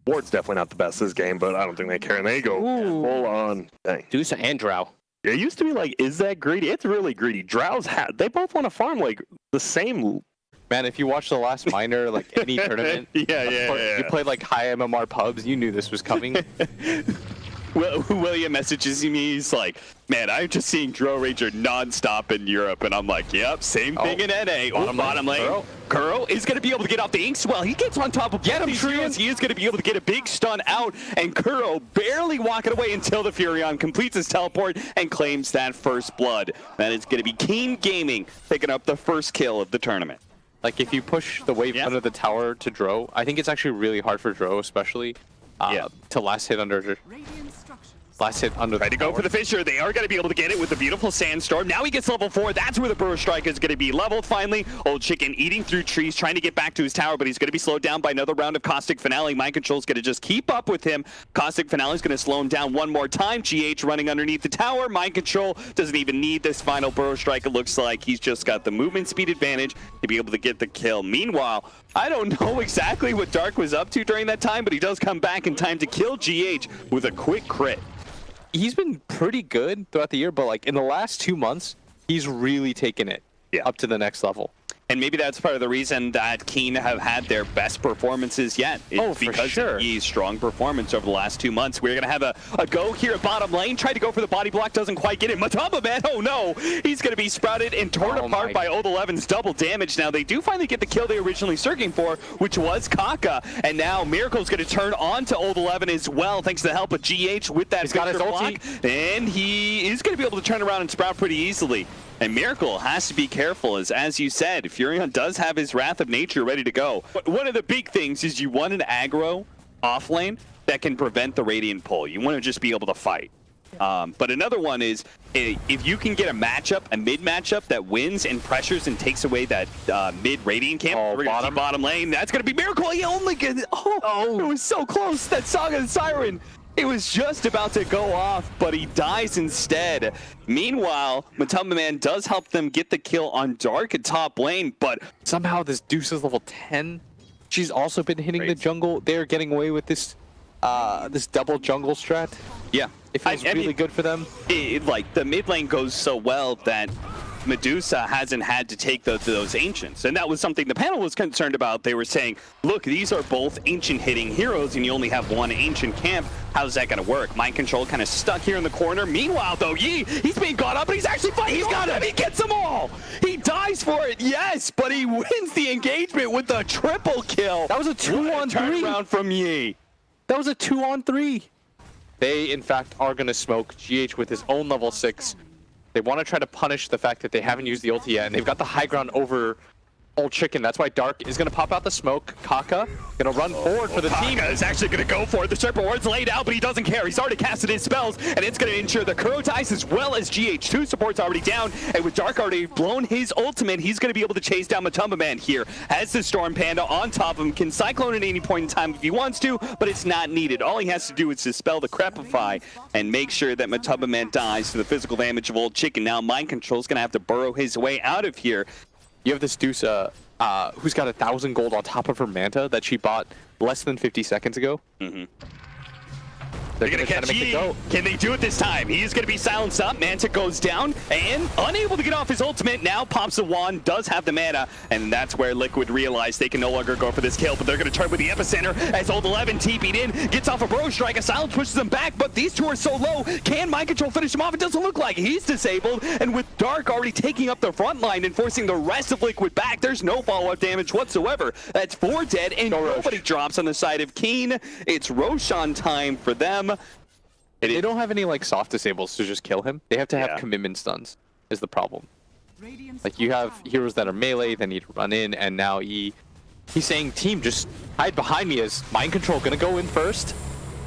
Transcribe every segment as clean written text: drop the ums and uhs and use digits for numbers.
Ward's definitely not the best this game, but I don't think they care. And they go full on. Dang. Deuce and Drow. Yeah, it used to be like, is that greedy? It's really greedy. Drow's they both want to farm like the same. Man, if you watched the last minor, like any tournament, you played like high MMR pubs, you knew this was coming. William messages me, he's like, man, I'm just seeing Drow Ranger non-stop in Europe, and I'm like, yep, same thing in NA. Bottom lane. Kuro is going to be able to get off the Inks well. He gets on top of these heroes. He is going to be able to get a big stun out, and Kuro barely walking away until the Furion completes his teleport and claims that first blood. That is going to be Keen Gaming picking up the first kill of the tournament. Like, if you push the wave under the tower to Drow, I think it's actually really hard for Drow, especially, to last hit under the Try to go for the Fissure. They are going to be able to get it with the beautiful Sandstorm. Now he gets level 4. That's where the Burrow Strike is going to be leveled finally. Old Chicken eating through trees, trying to get back to his tower, but he's going to be slowed down by another round of Caustic Finale. Mind Control is going to just keep up with him. Caustic Finale is going to slow him down one more time. GH running underneath the tower. Mind Control doesn't even need this final Burrow Strike. It looks like he's just got the movement speed advantage to be able to get the kill. Meanwhile, I don't know exactly what Dark was up to during that time, but he does come back in time to kill GH with a quick crit. He's been pretty good throughout the year, but like in the last 2 months, he's really taken it up to the next level. And maybe that's part of the reason that Keen have had their best performances yet. It's because of Yee's strong performance over the last 2 months. We're going to have a go here at bottom lane. Tried to go for the body block, doesn't quite get it. Matamba, man, oh no! He's going to be sprouted and torn apart by Old 11's double damage. Now, they do finally get the kill they were originally searching for, which was Kaka. And now Miracle's going to turn on to Old 11 as well, thanks to the help of GH with that block. And he is going to be able to turn around and sprout pretty easily. And Miracle has to be careful, as you said, Furion does have his Wrath of Nature ready to go. But one of the big things is you want an aggro off lane that can prevent the Radiant pull. You want to just be able to fight. But another one is, if you can get a mid matchup that wins and pressures and takes away that mid Radiant camp, bottom lane, that's going to be Miracle. He only gets, it was so close, that Saga and Siren. It was just about to go off, but he dies instead. Meanwhile, Matamba Man does help them get the kill on Dark at top lane, but somehow this Deuce is level 10. She's also been hitting the jungle. They're getting away with this this double jungle strat. Yeah. It feels really good for them. Like, the mid lane goes so well that Medusa hasn't had to take those Ancients. And that was something the panel was concerned about. They were saying, look, these are both Ancient hitting heroes and you only have one Ancient camp. How's that going to work? Mind Control kind of stuck here in the corner. Meanwhile, though, Yee, he's being caught up, but he's actually fighting. He's got him. He gets them all. He dies for it, yes, but he wins the engagement with the triple kill. That was a 2-on-3 turnaround from Yee. That was a 2-on-3. They, in fact, are going to smoke GH with his own level 6. They want to try to punish the fact that they haven't used the ulti yet, and they've got the high ground over Old Chicken. That's why Dark is going to pop out the smoke. Kaka going to run forward for the team. Kaka is actually going to go for it. The Serpent Ward's laid out, but he doesn't care. He's already casted his spells, and it's going to ensure the Kuro dies as well as GH2 support's already down. And with Dark already blown his ultimate, he's going to be able to chase down Matamba Man here. Has the Storm Panda on top of him, can Cyclone at any point in time if he wants to, but it's not needed. All he has to do is dispel the Crepify and make sure that Matamba Man dies to the physical damage of Old Chicken. Now Mind Control's going to have to burrow his way out of here. You have this Deuce who's got 1,000 gold on top of her Manta that she bought less than 50 seconds ago. They're going to catch Yee. Can they do it this time? He's going to be silenced up. Manta goes down and unable to get off his ultimate. Now pops the wand, does have the mana, and that's where Liquid realize they can no longer go for this kill, but they're going to turn with the epicenter as Old 11 TP'd in, gets off a Burrow Strike. A silence pushes them back, but these two are so low. Can Mind Control finish him off? It doesn't look like it. He's disabled, and with Dark already taking up the front line and forcing the rest of Liquid back, there's no follow-up damage whatsoever. That's 4 dead, and nobody drops on the side of Keen. It's Roshan time for them. They don't have any like soft disables to just kill him. They have to have commitment stuns is the problem. Like, you have heroes that are melee, they need to run in, and now he's saying, team, just hide behind me. Is Mind Control gonna go in first?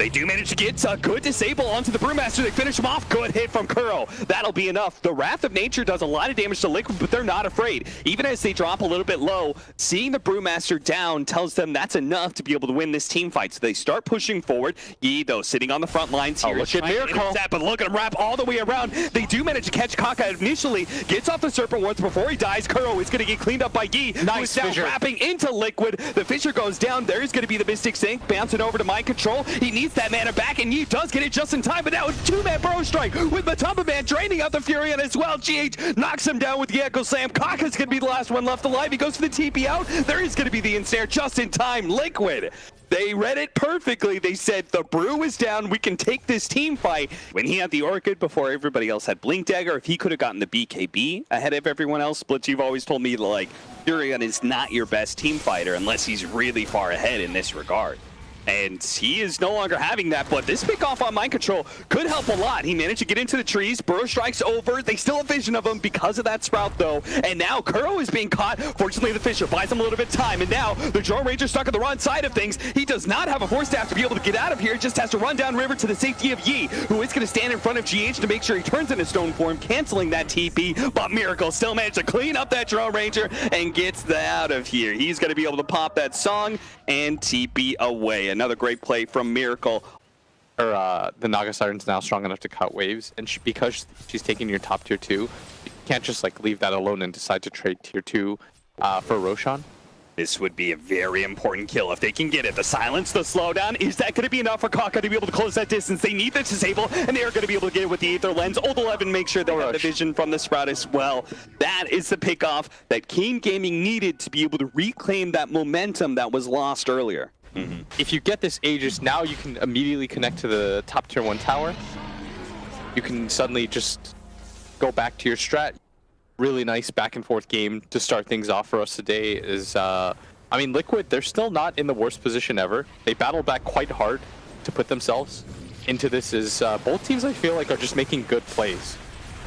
They do manage to get a good disable onto the Brewmaster. They finish him off. Good hit from Kuro. That'll be enough. The Wrath of Nature does a lot of damage to Liquid, but they're not afraid. Even as they drop a little bit low, seeing the Brewmaster down tells them that's enough to be able to win this team fight. So they start pushing forward. Yi, though, sitting on the front lines here. Look at Miracle. But look at him wrap all the way around. They do manage to catch Kaka initially. Gets off the Serpent once before he dies. Kuro is going to get cleaned up by Yi. Nice Fissure. Wrapping into Liquid. The Fissure goes down. There's going to be the Mystic Sync. Bouncing over to Mind Control. He needs that mana back, and Yi does get it just in time. But now it's two-man Burrow Strike with Matumba Man draining out the Furion as well. GH knocks him down with the Echo Slam. Kaka's going to be the last one left alive. He goes for the TP out. There is going to be the ensnare just in time. Liquid. They read it perfectly. They said, the Brew is down. We can take this team fight. When he had the Orchid before everybody else had Blink Dagger, if he could have gotten the BKB ahead of everyone else, Blitz, you've always told me, like, Furion is not your best team fighter unless he's really far ahead in this regard. And he is no longer having that, but this pick off on Mind Control could help a lot. He managed to get into the trees. Burrow Strike's over. They still have vision of him because of that Sprout, though. And now Kuro is being caught. Fortunately, the Fissure buys him a little bit of time. And now the Drone Ranger stuck on the wrong side of things. He does not have a Force Staff to be able to get out of here. He just has to run down river to the safety of Yi, who is going to stand in front of GH to make sure he turns into stone form, canceling that TP. But Miracle still managed to clean up that Drone Ranger and gets out of here. He's going to be able to pop that song and TP away. Another great play from Miracle. The Naga Siren's now strong enough to cut waves, and because she's taking your top tier 2, you can't just like leave that alone and decide to trade tier 2 for Roshan. This would be a very important kill if they can get it. The silence, the slowdown, is that going to be enough for Kaka to be able to close that distance? They need the disable, and they are going to be able to get it with the Aether Lens. Old 11 make sure they have the vision from the Sprout as well. That is the pickoff that Keen Gaming needed to be able to reclaim that momentum that was lost earlier. If you get this Aegis, now you can immediately connect to the top tier 1 tower. You can suddenly just go back to your strat. Really nice back and forth game to start things off for us today is, I mean, Liquid, they're still not in the worst position ever. They battled back quite hard to put themselves into this. Both teams, I feel like, are just making good plays.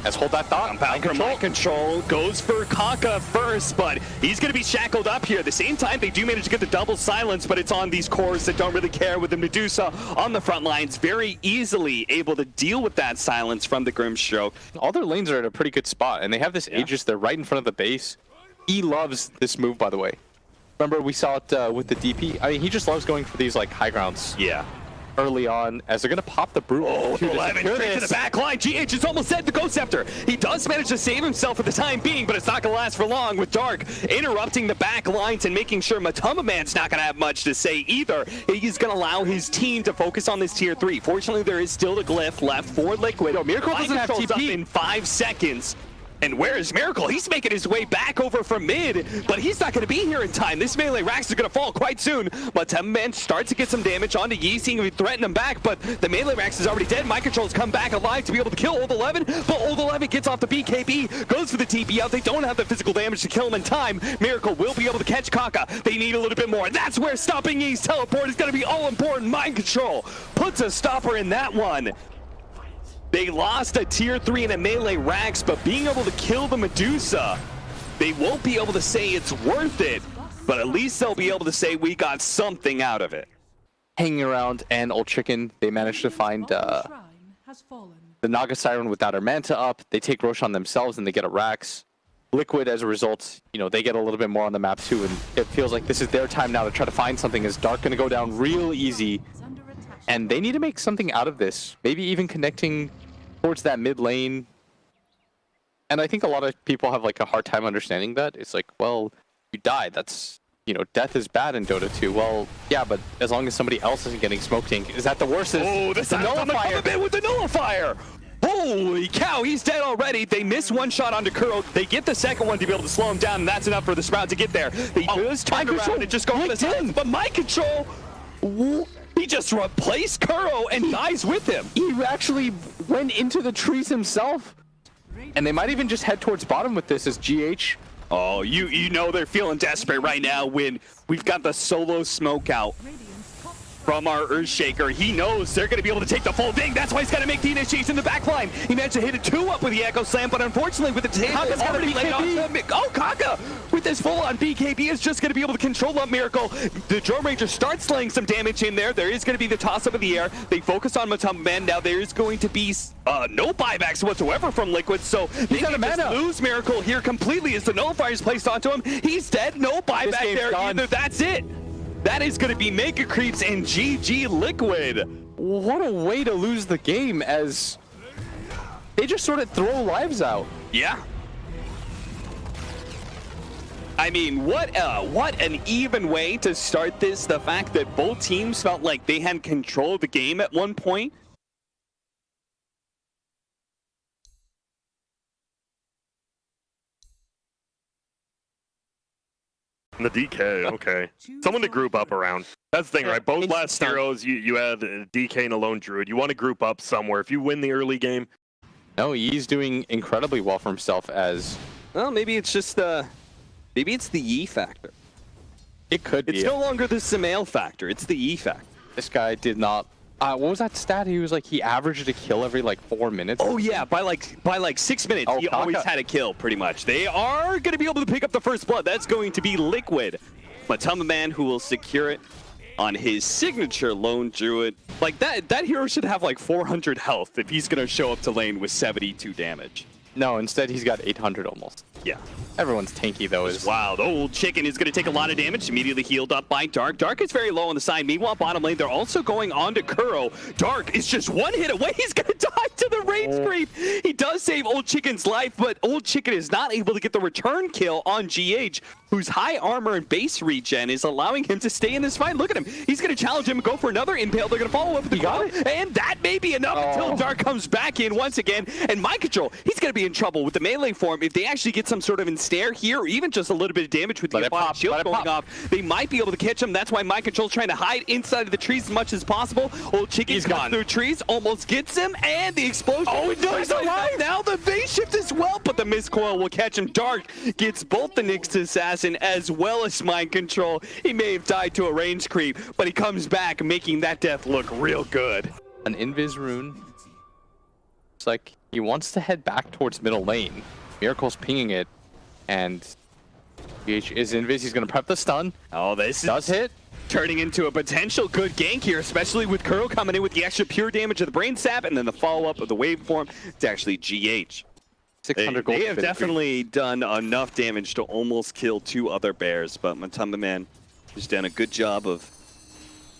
Let's hold that thought. Mind control goes for Kaka first, but he's going to be shackled up here. At the same time, they do manage to get the double silence, but it's on these cores that don't really care with the Medusa on the front lines. Very easily able to deal with that silence from the Grimstroke. All their lanes are at a pretty good spot, and they have this Aegis. They're right in front of the base. He loves this move, by the way. Remember, we saw it with the DP. I mean, he just loves going for these like high grounds. Yeah. Early on, as they're going to pop the Brew. Oh, 11 straight to the back line. GH is almost dead. The Ghost Scepter. He does manage to save himself for the time being, but it's not going to last for long with Dark interrupting the back lines and making sure Matumba Man's not going to have much to say either. He's going to allow his team to focus on this tier 3. Fortunately, there is still the glyph left for Liquid. Miracle doesn't have TP. Up in 5 seconds. And where is Miracle? He's making his way back over from mid, but he's not going to be here in time. This melee Rax is going to fall quite soon. But Man starts to get some damage onto Yi, seeing if he threaten him back, but the melee Rax is already dead. Mind Control's come back alive to be able to kill Old 11, but Old 11 gets off the BKB, goes for the TP out. They don't have the physical damage to kill him in time. Miracle will be able to catch Kaka. They need a little bit more. That's where stopping Yi's teleport is going to be all important. Mind Control puts a stopper in that one. They lost a tier 3 in a melee Rax, but being able to kill the Medusa, they won't be able to say it's worth it, but at least they'll be able to say we got something out of it. Hanging around, and Old Chicken, they managed to find the Naga Siren without her Manta up. They take Roshan themselves, and they get a Rax. Liquid, as a result, you know, they get a little bit more on the map too, and it feels like this is their time now to try to find something. Is Dark going to go down real easy? And they need to make something out of this. Maybe even connecting towards that mid lane. And I think a lot of people have like a hard time understanding that. It's like, well, you die. That's, you know, death is bad in Dota 2. Well, yeah, but as long as somebody else isn't getting smoke tank, is that the worst? Oh, the nullifier with the nullifier. Holy cow, he's dead already. They miss one shot onto Kuro. They get the second one to be able to slow him down, and that's enough for the Sprout to get there. They just turn around and just go for the silence, but Mind Control, he just replaced Kuro and dies with him. He actually went into the trees himself. And they might even just head towards bottom with this as GH. Oh, you know they're feeling desperate right now when we've got the solo smoke out. from our Earthshaker. He knows they're going to be able to take the full ding. That's why he's got to make the initiation in the backline. He managed to hit a 2-up with the Echo Slam, but unfortunately with the table already laid on to Kaka with this full-on BKB is just going to be able to control up Miracle. The Drone Ranger starts slaying some damage in there. There is going to be the toss up in the air. They focus on Matumbaman. Now there is going to be no buybacks whatsoever from Liquid, so they can just lose Miracle here completely as the Nullifier is placed onto him. He's dead. No buyback there either. That's it. That is going to be Mega Creeps and GG Liquid. What a way to lose the game, as they just sort of throw lives out. Yeah. I mean, what an even way to start this. The fact that both teams felt like they had control of the game at one point. The DK, okay. Someone to group up around. That's the thing, right? Both last heroes, you had DK and a lone druid. You want to group up somewhere. If you win the early game. No, he's doing incredibly well for himself as... Well, maybe it's just maybe it's the E factor. It could be. It's no longer the Samael factor. It's the E factor. This guy did not... what was that stat? He was like, he averaged a kill every like 4 minutes. Oh yeah, by like 6 minutes, he always had a kill pretty much. They are going to be able to pick up the first blood. That's going to be Liquid. Matumbaman, who will secure it on his signature lone druid. Like that hero should have like 400 health if he's going to show up to lane with 72 damage. No, instead he's got 800 almost. Yeah. Everyone's tanky though. Wow, the old chicken is going to take a lot of damage, immediately healed up by Dark. Dark is very low on the side. Meanwhile, bottom lane, they're also going on to Kuro. Dark is just one hit away. He's going to die to the range creep. He does save Old Chicken's life, but Old Chicken is not able to get the return kill on GH, whose high armor and base regen is allowing him to stay in this fight. Look at him. He's going to challenge him and go for another impale. They're going to follow up with the grab, and that may be enough until Dark comes back in once again. And Mind Control, he's going to be in trouble with the melee form. If they actually get some sort of ensnare here, or even just a little bit of damage with the Apollo shield going off, they might be able to catch him. That's why Mind Control's trying to hide inside of the trees as much as possible. Old Chicken's gone through trees, almost gets him, and the explosion. Oh, he's alive! Now the base shift as well, but the miscoil will catch him. Dark gets both the Nyx Assassin as well as Mind Control. He may have died to a range creep, but he comes back, making that death look real good. An Invis rune. It's like he wants to head back towards middle lane. Miracle's pinging it, and GH is Invis. He's going to prep the stun. Oh, this does hit. Turning into a potential good gank here, especially with Kuro coming in with the extra pure damage of the Brain Sap, and then the follow-up of the waveform. It's actually GH. 600 gold. They have definitely done enough damage to almost kill 2 other bears, but Matumbaman has done a good job of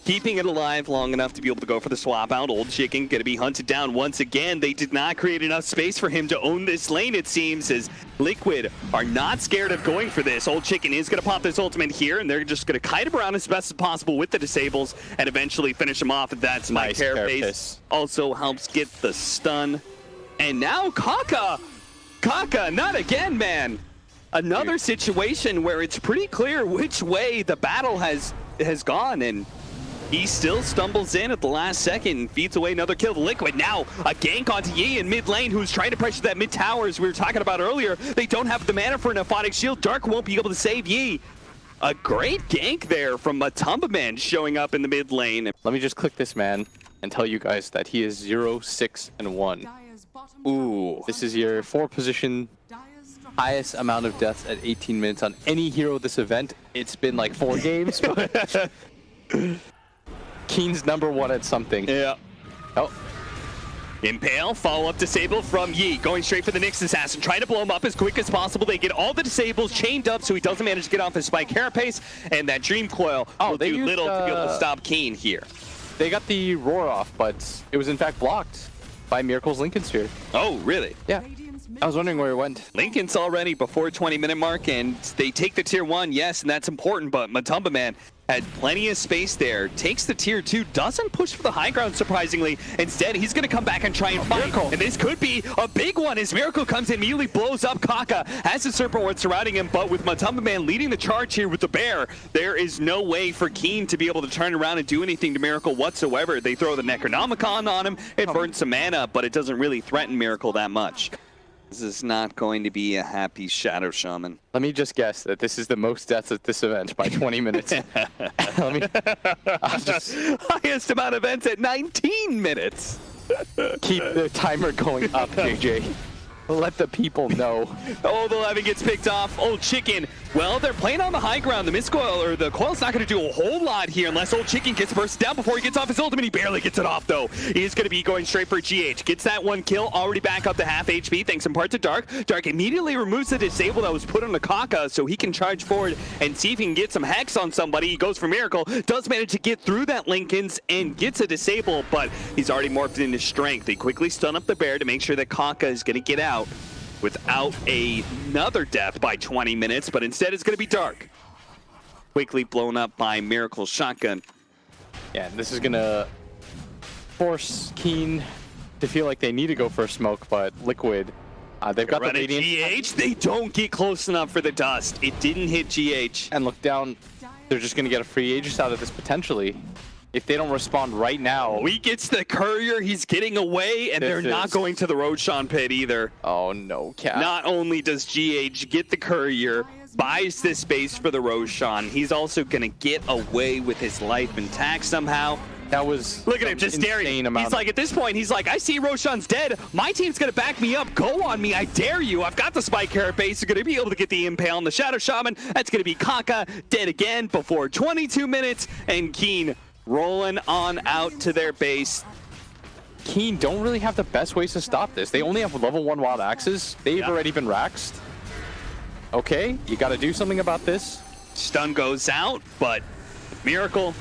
keeping it alive long enough to be able to go for the swap out. Old Chicken going to be hunted down once again. They did not create enough space for him to own this lane, it seems, as Liquid are not scared of going for this. Old Chicken is going to pop this ultimate here, and they're just going to kite him around as best as possible with the disables and eventually finish him off. That's my nice. Carapace also helps get the stun. And now Kaka, not again, man. Another situation where it's pretty clear which way the battle has gone, and he still stumbles in at the last second and feeds away another kill. Liquid now a gank onto Yi in mid lane, who's trying to pressure that mid tower as we were talking about earlier. They don't have the mana for an Aphotic Shield. Dark won't be able to save Yi. A great gank there from Matumbaman showing up in the mid lane. Let me just click this man and tell you guys that he is 0-6-1. Ooh, this is your 4 position highest amount of deaths at 18 minutes on any hero this event. It's been like 4 games, but Keen's #1 at something. Yeah. Oh. Impale, follow-up disable from Yi, going straight for the Nyx Assassin, trying to blow him up as quick as possible. They get all the disables chained up so he doesn't manage to get off his spike carapace, and that Dream Coil will do little to be able to stop Keen here. They got the roar off, but it was in fact blocked by Miracle's Lincoln Sphere. Oh, really? Yeah. I was wondering where it went. Lincoln's already before 20-minute mark, and they take the tier 1, yes, and that's important, but Matumbaman had plenty of space there, takes the tier 2, doesn't push for the high ground, surprisingly. Instead, he's going to come back and try and fight. Miracle. And this could be a big one as Miracle comes in, immediately blows up Kaka, has the Serpent Ward surrounding him, but with Matumbaman leading the charge here with the bear, there is no way for Keen to be able to turn around and do anything to Miracle whatsoever. They throw the Necronomicon on him, it burns some mana, but it doesn't really threaten Miracle that much. This is not going to be a happy Shadow Shaman. Let me just guess that this is the most deaths at this event by 20 minutes. I'll just Highest amount of events at 19 minutes. keep the timer going up, JJ. Let the people know. Oh, the 11 gets picked off. Old Chicken. Well, they're playing on the high ground. The Miscoil, or the Coil's not going to do a whole lot here unless Old Chicken gets burst down before he gets off his ultimate. He barely gets it off, though. He is going to be going straight for GH. Gets that one kill, already back up to half HP, thanks in part to Dark. Dark immediately removes the disable that was put on the Kaka, so he can charge forward and see if he can get some Hex on somebody. He goes for Miracle, does manage to get through that Lincoln's and gets a disable, but he's already morphed into Strength. They quickly stun up the bear to make sure that Kaka is going to get out without another death by 20 minutes, but instead it's going to be Dark. Quickly blown up by Miracle's shotgun. Yeah, and this is going to force Keen to feel like they need to go for a smoke, but Liquid, they've got the Radiant. GH, they don't get close enough for the dust. It didn't hit GH. And look down, they're just going to get a free Aegis out of this potentially. If they don't respond right now. He gets the courier, he's getting away, and they're not going to the Roshan pit either. Oh no, Cap. Not only does GH get the courier, buys this space for the Roshan, he's also going to get away with his life intact somehow. That was look at him just staring. He's like, at this point, he's like, I see Roshan's dead. My team's going to back me up. Go on me. I dare you. I've got the Spike Carrot base. You're going to be able to get the impale on the Shadow Shaman. That's going to be Kaka dead again before 22 minutes, and Keen rolling on out to their base. Keen don't really have the best ways to stop this. They only have level 1 wild axes. They've already been raxed. Okay, you got to do something about this. Stun goes out, but Miracle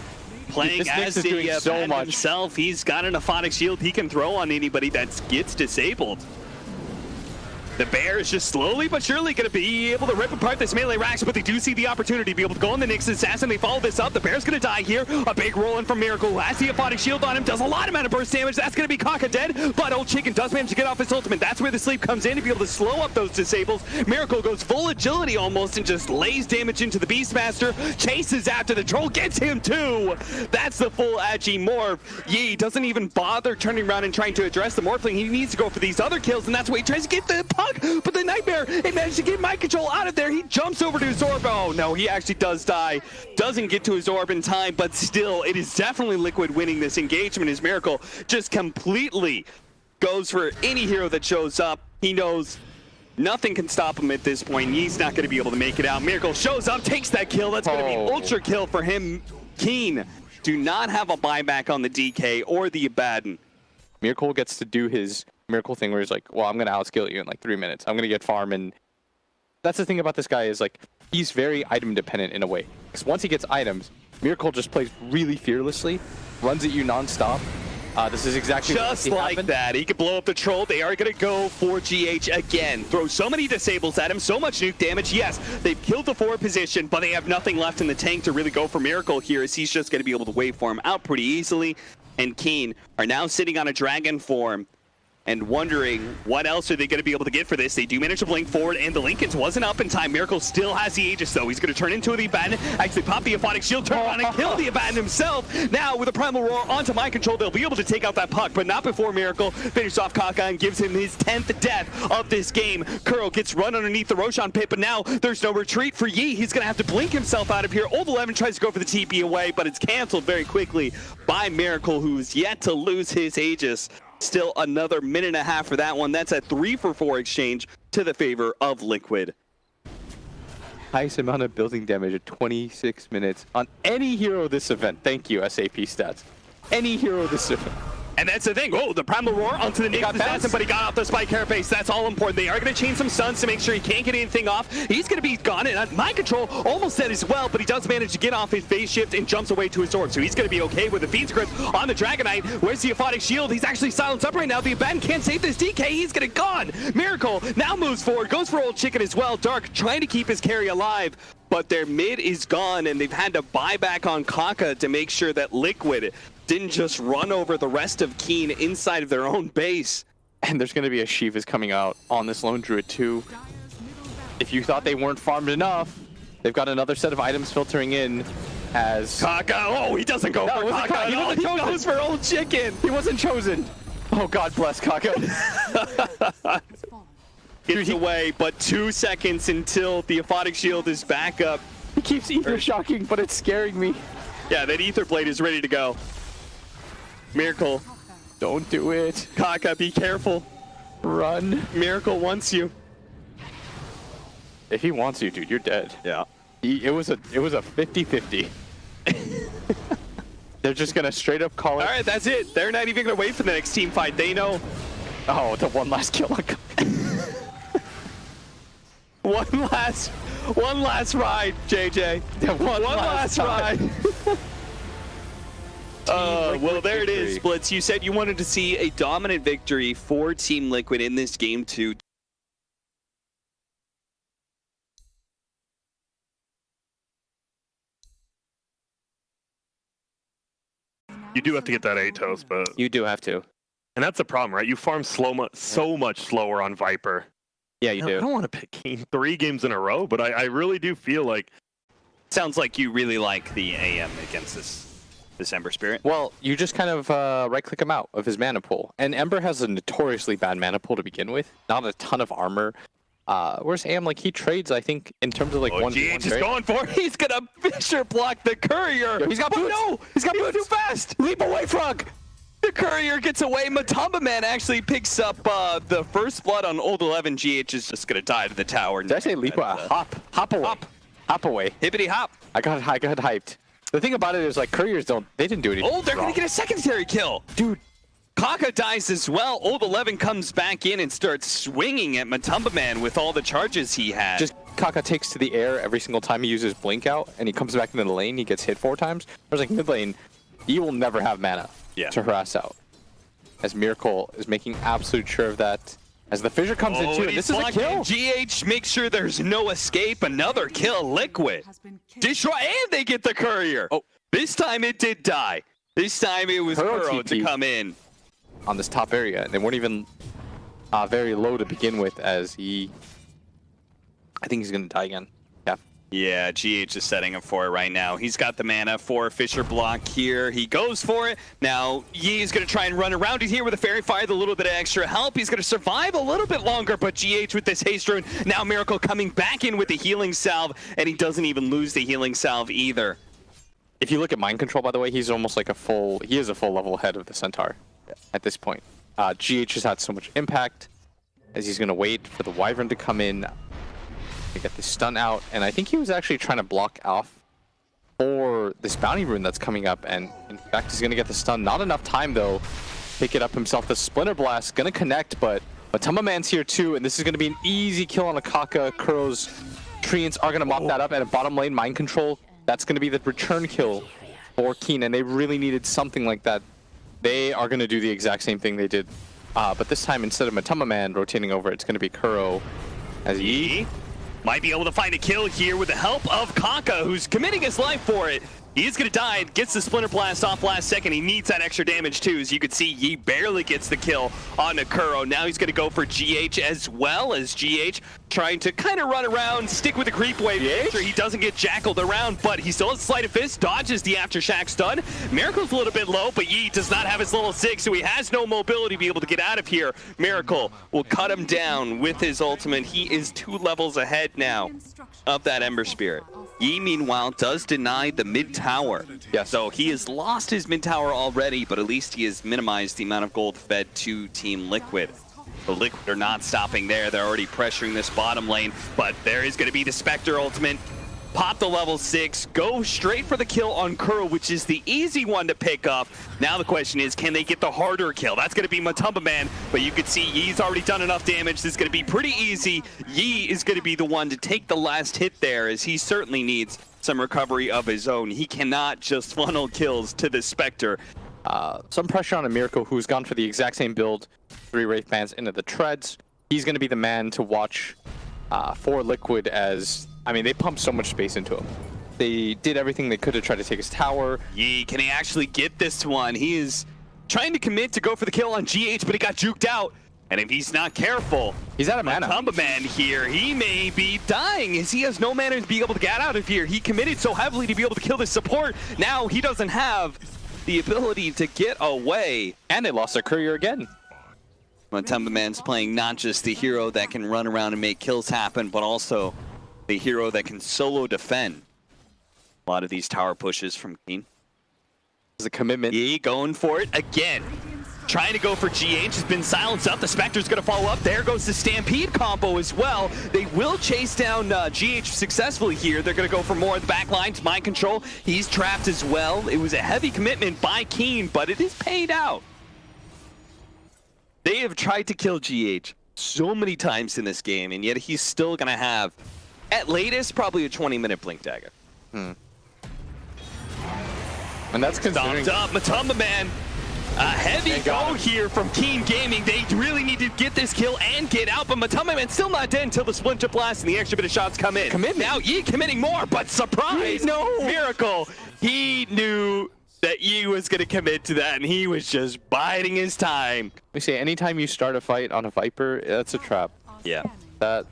playing as the so much himself. He's got an aphotic shield he can throw on anybody that gets disabled. The bear is just slowly but surely going to be able to rip apart this melee racks, but they do see the opportunity to be able to go on the Nyx Assassin. They follow this up. The bear's going to die here. A big roll in from Miracle, who has the aphotic shield on him, does a lot amount of burst damage. That's going to be Kaka dead, but Old Chicken does manage to get off his ultimate. That's where the sleep comes in to be able to slow up those disables. Miracle goes full agility almost and just lays damage into the Beastmaster. Chases after the troll, gets him too. That's the full Agi morph. Yi doesn't even bother turning around and trying to address the morphling. He needs to go for these other kills, and that's why he tries to get the puck. But the Nightmare, it managed to get mind control out of there. He jumps over to his orb. Oh no, he actually does die. Doesn't get to his orb in time, but still, it is definitely Liquid winning this engagement as Miracle just completely goes for any hero that shows up. He knows nothing can stop him at this point. He's not going to be able to make it out. Miracle shows up, takes that kill. That's going to be ultra kill for him. Keen do not have a buyback on the DK or the Abaddon. Miracle gets to do his Miracle thing where he's like, well, I'm going to outskill you in like 3 minutes. I'm going to get farm. And that's the thing about this guy is like, he's very item dependent in a way. Because once he gets items, Miracle just plays really fearlessly, runs at you nonstop. This is exactly just like that. He could blow up the troll. They are going to go for GH again. Throw so many disables at him, so much nuke damage. Yes, they've killed the forward position, but they have nothing left in the tank to really go for Miracle here, as he's just going to be able to wave form out pretty easily. And Keen are now sitting on a dragon form and wondering what else are they going to be able to get for this. They do manage to blink forward, and the Lincolns wasn't up in time. Miracle still has the Aegis, though. He's going to turn into the Abaddon, actually pop the aphotic shield, turn around and kill the Abaddon himself. Now, with a Primal Roar onto mind control, they'll be able to take out that puck, but not before Miracle finishes off Kaka and gives him his 10th death of this game. Curl gets run underneath the Roshan pit, but now there's no retreat for Yi. He's going to have to blink himself out of here. Old 11 tries to go for the TP away, but it's canceled very quickly by Miracle, who's yet to lose his Aegis. Still another minute and a half for that one. That's a 3-for-4 exchange to the favor of Liquid. Highest amount of building damage at 26 minutes on any hero this event. Thank you, SAP Stats. Any hero this event. And that's the thing. Oh, the Primal Roar onto the Nyx Assassin, but he got off the Spike Carrot base. That's all important. They are going to chain some stuns to make sure he can't get anything off. He's going to be gone. And mind control almost dead as well, but he does manage to get off his phase shift and jumps away to his orb. So he's going to be okay with the Fiend's Grip on the Dragonite. Where's the aphotic shield? He's actually silenced up right now. The Abaddon can't save this DK. He's going to gone. Miracle now moves forward, goes for Old Chicken as well. Dark trying to keep his carry alive, but their mid is gone, and they've had to buy back on Kaka to make sure that Liquid didn't just run over the rest of Keen inside of their own base. And there's going to be a Shiva's coming out on this Lone Druid too. If you thought they weren't farmed enough, they've got another set of items filtering in as... Kaka, oh, he doesn't go for Kaka. He goes for Old Chicken. He wasn't chosen. Oh, God bless Kaka. gets away, but 2 seconds until the Aphotic Shield is back up. He keeps ether shocking, but it's scaring me. Yeah, that ether blade is ready to go. Miracle. Don't do it. Kaka, be careful. Run. Miracle wants you. If he wants you, dude, you're dead. Yeah. It was a 50-50. They're just gonna straight up call it. All right, that's it. They're not even gonna wait for the next team fight. They know. Oh, the one last kill. One last ride, JJ. One last ride. Well, there it is, Blitz. You said you wanted to see a dominant victory for Team Liquid in this game 2. You do have to get that Atos, but You do have to. and that's the problem, right? You farm so much slower on Viper. Yeah, you I do. don't want to pick Keen 3 games in a row, but I really do feel like Sounds like you really like the AM against this Ember Spirit. Well, you just kind of right-click him out of his mana pool. And Ember has a notoriously bad mana pool to begin with. Not a ton of armor. Whereas AM, like, he trades, I think, in terms of, like, one GH is going for it. He's going to Fisher block the Courier. Yo, he's got boots. Oh, no. He's got boots. Too fast. Leap away, Frog! The Courier gets away. Matumba Man actually picks up the first blood on Old 11. GH is just going to die to the tower. Did I say leap? Hop away. Hop away. Hippity hop. I got hyped. The thing about it is, like, Couriers they didn't do anything. Oh, they're going to get a secondary kill. Dude. Kaka dies as well. Old 11 comes back in and starts swinging at Matumba Man with all the charges he had. Just Kaka takes to the air every single time he uses Blink out, and he comes back into the lane, he gets hit 4 times. Whereas, like, mid lane, he will never have mana to harass out. As Miracle is making absolute sure of that. As the Fissure comes in too, and this is a kill. GH makes sure there's no escape. Another kill, Liquid. Destroy, and they get the Courier. Oh, this time it did die. This time it was Kuro to come in. On this top area, and they weren't even very low to begin with, as I think he's gonna die again. Yeah, GH is setting up for it right now. He's got the mana for Fissure block here. He goes for it. Now, Yi is going to try and run around it here with a Fairy Fire with a little bit of extra help. He's going to survive a little bit longer, but GH with this haste rune. Now Miracle coming back in with the healing salve, and he doesn't even lose the healing salve either. If you look at mind control, by the way, he's almost like he is a full level ahead of the Centaur at this point. GH has had so much impact, as he's going to wait for the Wyvern to come in to get this stun out, and I think he was actually trying to block off for this bounty rune that's coming up, and in fact he's gonna get the stun. Not enough time though. Pick it up himself. The Splinter Blast gonna connect, but Matumba Man's here too, and this is gonna be an easy kill on a Kaka. Kuro's Treants are gonna mop that up, and a bottom lane mind control. That's gonna be the return kill for Keen, and they really needed something like that. They are gonna do the exact same thing they did, but this time instead of Matumba Man rotating over, it's gonna be Kuro as Yi might be able to find a kill here with the help of Kaka, who's committing his life for it. He's gonna die, gets the Splinter Blast off last second. He needs that extra damage too. As you can see, Yi barely gets the kill on Nakuro. Now he's gonna go for GH as well, as GH trying to kind of run around, stick with the creep wave, make sure he doesn't get jackaled around, but he still has Sleight of Fist, dodges the Aftershock stun. Miracle's a little bit low, but Yi does not have his level 6, so he has no mobility to be able to get out of here. Miracle will cut him down with his ultimate. He is 2 levels ahead now of that Ember Spirit. Yi, meanwhile, does deny the mid tower. Yes. So he has lost his mid tower already, but at least he has minimized the amount of gold fed to Team Liquid. The Liquid are not stopping there. They're already pressuring this bottom lane, but there is going to be the Spectre ultimate. Pop the level 6, go straight for the kill on Kuro, which is the easy one to pick up. Now the question is, can they get the harder kill? That's going to be Matumba Man, but you can see Yi's already done enough damage. This is going to be pretty easy. Yi is going to be the one to take the last hit there, as he certainly needs some recovery of his own. He cannot just funnel kills to the Spectre. Some pressure on a Miracle, who's gone for the exact same build, 3 Wraith Bands into the treads. He's going to be the man to watch for Liquid, as I mean, they pumped so much space into him. They did everything they could to try to take his tower. Yi, can he actually get this one? He is trying to commit to go for the kill on GH, but he got juked out. And if he's not careful, he's out of mana. Matumba Man here, he may be dying, as he has no mana to be able to get out of here. He committed so heavily to be able to kill this support. Now he doesn't have the ability to get away. And they lost their Courier again. Matumba Man's playing not just the hero that can run around and make kills happen, but also the hero that can solo defend. A lot of these tower pushes from Keen. There's a commitment. He going for it again. Trying to go for GH, has been silenced up. The Spectre's going to follow up. There goes the Stampede combo as well. They will chase down GH successfully here. They're going to go for more of the back lines. Mind control. He's trapped as well. It was a heavy commitment by Keen, but it is paid out. They have tried to kill GH so many times in this game, and yet he's still going to have, at latest, probably a 20-minute blink dagger. And that's considering... Stopped up, Matumba Man. A heavy go here from Keen Gaming. They really need to get this kill and get out, but Matumba Man's still not dead until the Splinter Blast and the extra bit of shots come in. Now Yi committing more, but surprise! No! Miracle! He knew that Yi was going to commit to that, and he was just biding his time. We say anytime you start a fight on a Viper, that's a trap. Yeah. That...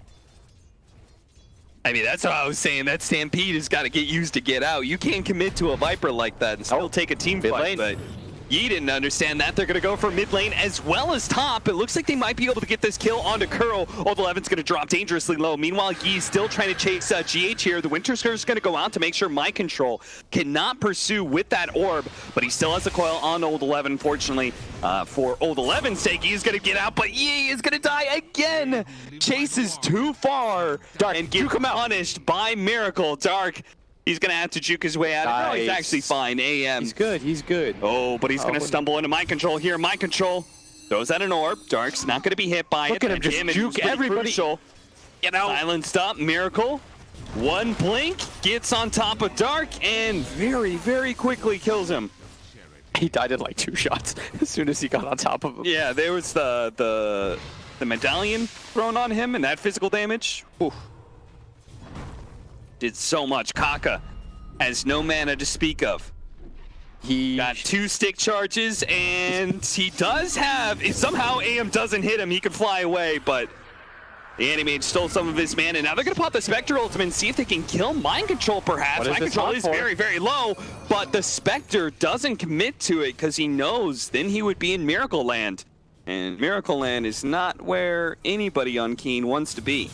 I mean, that's what I was saying. That Stampede has got to get used to get out. You can't commit to a Viper like that and still take a team fight, but Yi didn't understand that. They're going to go for mid lane as well as top. It looks like they might be able to get this kill onto Kuro. Old 11's going to drop dangerously low. Meanwhile, Yi's still trying to chase GH here. The Winter Scarf's going to go out to make sure Mind Control cannot pursue with that orb, but he still has a coil on Old 11. Fortunately, for Old 11's sake, he's going to get out, but Yi is going to die again. Chases too far and get punished by Miracle. Dark. He's going to have to juke his way out. Nice. No, he's actually fine. AM. He's good. He's good. Oh, but he's going to stumble into Mind Control here. Mind Control throws out an orb. Dark's not going to be hit by it. Look at him just juke everybody. Crucial. Get out. Silenced up. Miracle. One blink. Gets on top of Dark and very, very quickly kills him. He died in like 2 shots as soon as he got on top of him. Yeah, there was the medallion thrown on him and that physical damage. Oof. Did so much. Kaka has no mana to speak of. He got 2 stick charges, and he does have, if somehow AM doesn't hit him, he could fly away, but the Animage stole some of his mana. Now they're going to pop the Spectre ultimate and see if they can kill Mind Control, perhaps. Mind Control is very, very low, but the Spectre doesn't commit to it because he knows then he would be in Miracle Land. And Miracle Land is not where anybody on Keen wants to be.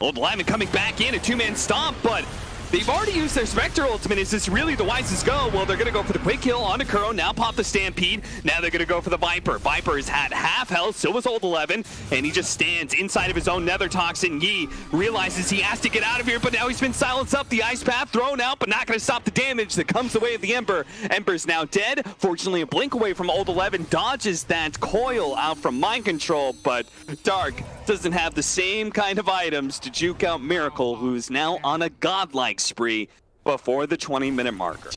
Old Lyman coming back in, a 2-man stomp, but they've already used their Spectre ultimate. Is this really the wisest go? Well, they're going to go for the quick kill on Kuro, now pop the Stampede. Now they're going to go for the Viper. Viper has had half health, so was Old 11, and he just stands inside of his own Nether Toxin. Yi realizes he has to get out of here, but now he's been silenced up. The Ice Path thrown out, but not going to stop the damage that comes the way of the Ember. Ember's now dead. Fortunately, a blink away from Old 11 dodges that coil out from Mind Control, but Dark doesn't have the same kind of items to juke out Miracle, who is now on a godlike spree before the 20-minute marker.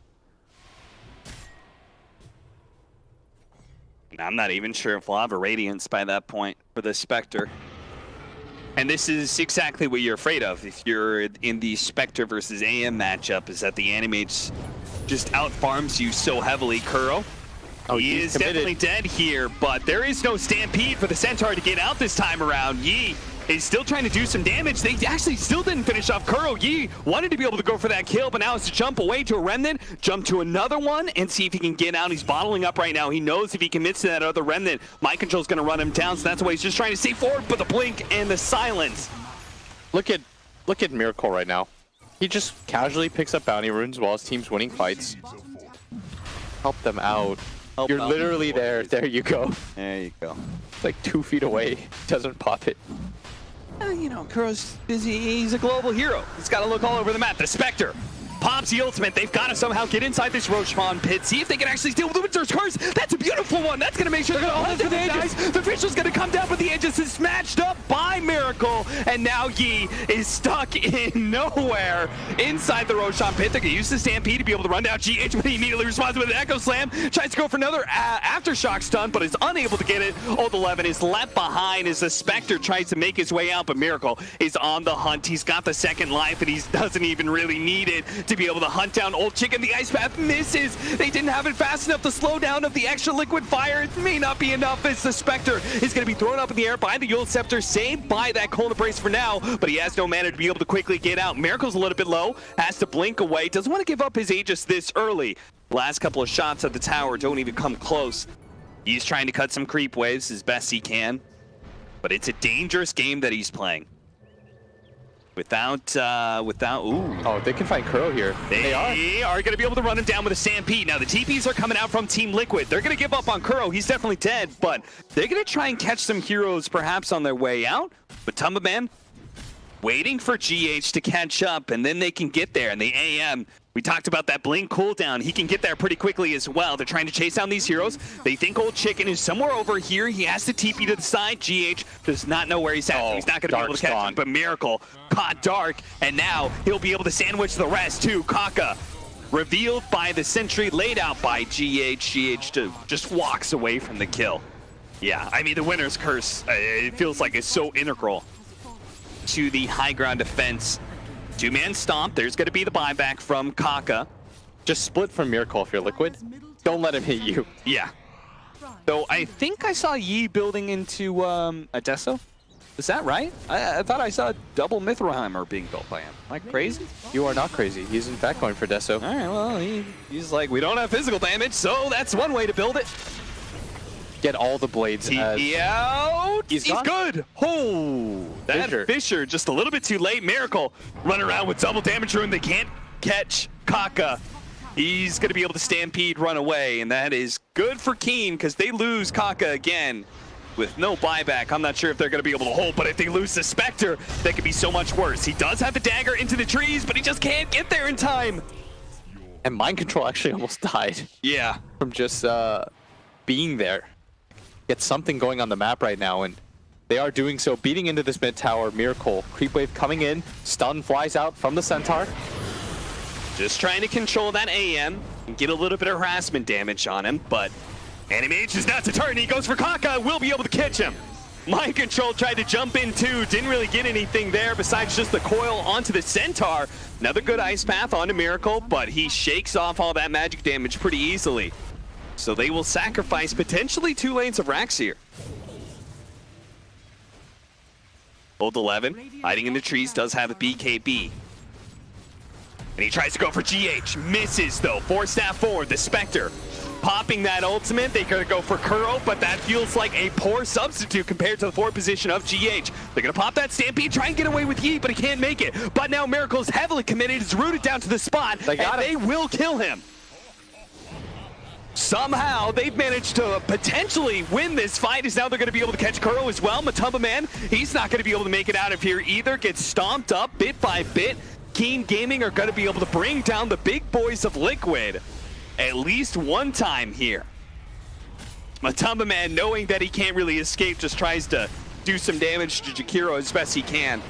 And I'm not even sure if we'll have a Radiance by that point for the Spectre. And this is exactly what you're afraid of if you're in the Spectre versus AM matchup, is that the Animage just out-farms you so heavily. Kuro. Oh, he is definitely dead here, but there is no Stampede for the Centaur to get out this time around. Yi is still trying to do some damage. They actually still didn't finish off Kuro. Yi wanted to be able to go for that kill, but now it's to jump away to a Remnant, jump to another one, and see if he can get out. He's bottling up right now. He knows if he commits to that other Remnant, Mind Control's going to run him down, so that's why he's just trying to stay forward, but the blink and the silence. Look at Miracle right now. He just casually picks up bounty runes while his team's winning fights. Help them out. You're literally there. There you go. There you go. It's like 2 feet away. Doesn't pop it. You know, Kuro's busy. He's a global hero. He's got to look all over the map. The Spectre pops the ultimate. They've got to somehow get inside this Rochemont pit. See if they can actually steal the Winter's Curse. That's a beautiful one. That's going to make sure they're going to hold it for the Aegis. The Official's going to come down, but the Aegis is smashed up by Miracle. And now Yi is stuck in nowhere inside the Rochemont pit. They're going to use the Stampede to be able to run down GH, but he immediately responds with an Echo Slam. Tries to go for another Aftershock stun, but is unable to get it. Old 11 is left behind as the Spectre tries to make his way out, but Miracle is on the hunt. He's got the second life, and he doesn't even really need it to be able to hunt down Old Chicken. The Ice Path misses. They didn't have it fast enough. The slowdown of the extra liquid fire, it may not be enough as the Spectre is going to be thrown up in the air by the Yule Scepter, saved by that Cold Embrace for now, but he has no mana to be able to quickly get out. Miracle's a little bit low, has to blink away, doesn't want to give up his Aegis this early. Last couple of shots at the tower don't even come close He's trying to cut some creep waves as best he can, but it's a dangerous game that he's playing. Without, ooh. Oh, they can find Kuro here. They are going to be able to run him down with a Stampede. Now, the TPs are coming out from Team Liquid. They're going to give up on Kuro. He's definitely dead, but they're going to try and catch some heroes perhaps on their way out. But Tumbaman waiting for GH to catch up, and then they can get there. And the AM, we talked about that blink cooldown. He can get there pretty quickly as well. They're trying to chase down these heroes. They think Old Chicken is somewhere over here. He has to TP to the side. GH does not know where he's at, so he's not going to be able to catch him. But Miracle caught Dark, and now he'll be able to sandwich the rest too. Kaka revealed by the sentry, laid out by GH. GH just walks away from the kill. Yeah, I mean, the winner's curse, it feels like it's so integral to the high ground defense. Two-man stomp. There's going to be the buyback from Kaka. Just split from Miracle if you're Liquid. Don't let him hit you. Yeah. So I think I saw Yi building into Adesso. Is that right? I thought I saw a double Mithraheimer being built by him. Am I crazy? You are not crazy. He's in fact going for Deso. All right, well, he's like, we don't have physical damage, so that's one way to build it. Get all the blades. He's good. Oh, that Fisher just a little bit too late. Miracle run around with double damage rune. They can't catch Kaka. He's going to be able to Stampede run away, and that is good for Keen because they lose Kaka again with no buyback. I'm not sure if they're going to be able to hold, but if they lose the Spectre, that could be so much worse. He does have the dagger into the trees, but he just can't get there in time. And Mind Control actually almost died. Yeah. From just being there. Get something going on the map right now, and they are doing so, beating into this mid tower. Miracle, creep wave coming in, stun flies out from the Centaur. Just trying to control that AM and get a little bit of harassment damage on him, but Animage is not to turn. He goes for Kaka, will be able to catch him. Mind Control tried to jump in too, didn't really get anything there besides just the coil onto the Centaur. Another good ice path onto Miracle, but he shakes off all that magic damage pretty easily. So they will sacrifice potentially 2 lanes of Rax here. Old 11, hiding in the trees, does have a BKB. And he tries to go for GH, misses though, 4-staff forward, the Spectre. Popping that ultimate, they could go for Kuro, but that feels like a poor substitute compared to the forward position of GH. They're gonna pop that Stampede, try and get away with Yi, but he can't make it. But now Miracle is heavily committed, is rooted down to the spot, and they will kill him. Somehow, they've managed to potentially win this fight, as now they're going to be able to catch Kuro as well. Matumbaman, he's not going to be able to make it out of here either. Gets stomped up bit by bit. Keen Gaming are going to be able to bring down the big boys of Liquid at least one time here. Matumbaman, knowing that he can't really escape, just tries to do some damage to Jakiro as best he can.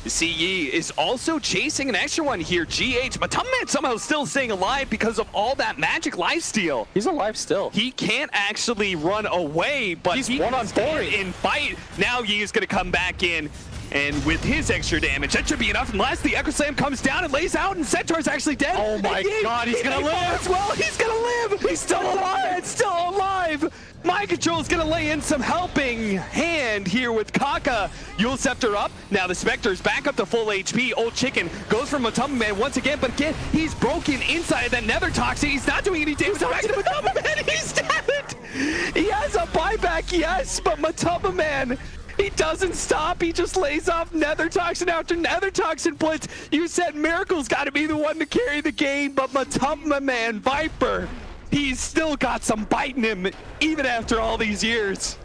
CE is also chasing an extra one here. GH, Matumbaman somehow still staying alive because of all that magic lifesteal. He's alive still. He can't actually run away, but he's one on 4 in fight. Now Yi is going to come back in, and with his extra damage, that should be enough unless the Echo Slam comes down and lays out, and Centaur's actually dead. Oh my god, he's going to live. As well, he's going to live. He's still alive. Still alive. Mind Control is going to lay in some helping hand here with Kaka. Yule Scepter up. Now the Spectre's back up to full HP. Old Chicken goes for Matumbaman once again, but again, he's broken inside of that Nether Toxin. He's not doing any damage to Matumbaman. He's dead. He has a buyback, yes, but Matumbaman, he doesn't stop. He just lays off Nether Toxin after Nether Toxin blitz. You said Miracle's got to be the one to carry the game, but Matumbaman, Viper, he's still got some bite in him, even after all these years.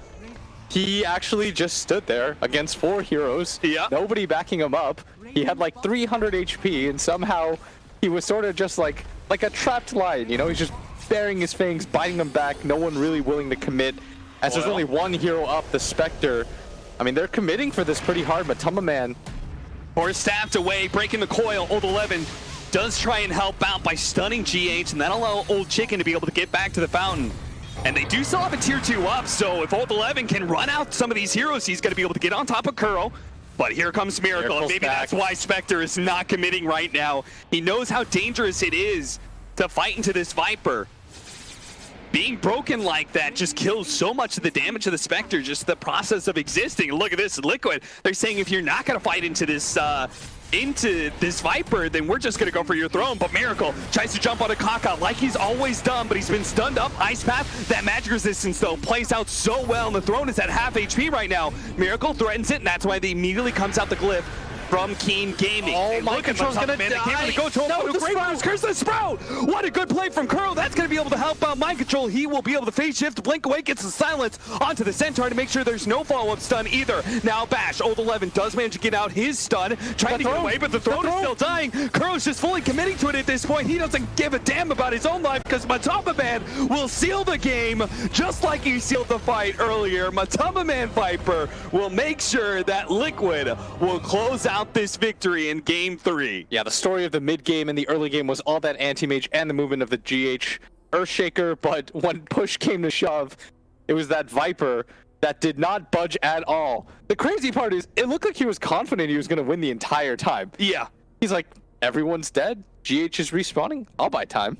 He actually just stood there against 4 heroes. Yeah. Nobody backing him up. He had like 300 HP, and somehow he was sort of just like a trapped lion. You know, he's just baring his fangs, biting them back. No one really willing to commit. As there's only one hero up, the Spectre. I mean, they're committing for this pretty hard, but Tumbaman, or stabbed away, breaking the coil. Old 11 does try and help out by stunning GH, and that'll allow Old Chicken to be able to get back to the fountain. And they do still have a tier 2 up, so if Old 11 can run out some of these heroes, he's going to be able to get on top of Kuro. But here comes Miracle, and maybe that's why Spectre is not committing right now. He knows how dangerous it is to fight into this Viper. being broken like that just kills so much of the damage of the Spectre, just the process of existing. Look at this, Liquid. They're saying if you're not going to fight into this Viper, then we're just going to go for your throne. But Miracle tries to jump on a Kaka like he's always done, but he's been stunned up. Ice Path, that magic resistance, though, plays out so well, and the throne is at half HP right now. Miracle threatens it, and that's why they immediately comes out the glyph from Keen Gaming. Oh, my control's gonna die. They can't really go to him. No, The great moves, curse the Sprout. What a good play from Curl. That's going to be able to help out Mind Control. He will be able to phase shift, blink away, gets the silence onto the Centaur to make sure there's no follow-up stun either. Now Bash, Old 11 does manage to get out his stun, trying to get away, but the throne is still dying. Curl's just fully committing to it at this point. He doesn't give a damn about his own life because Matama Man will seal the game just like he sealed the fight earlier. Matama Man Viper will make sure that Liquid will close out this victory in Game 3. Yeah, the story of the mid game and the early game was all that anti-mage and the movement of the GH Earthshaker, but when push came to shove, it was that Viper that did not budge at all. The crazy part is, it looked like he was confident he was going to win the entire time. Yeah. He's like, everyone's dead, GH is respawning, I'll buy time.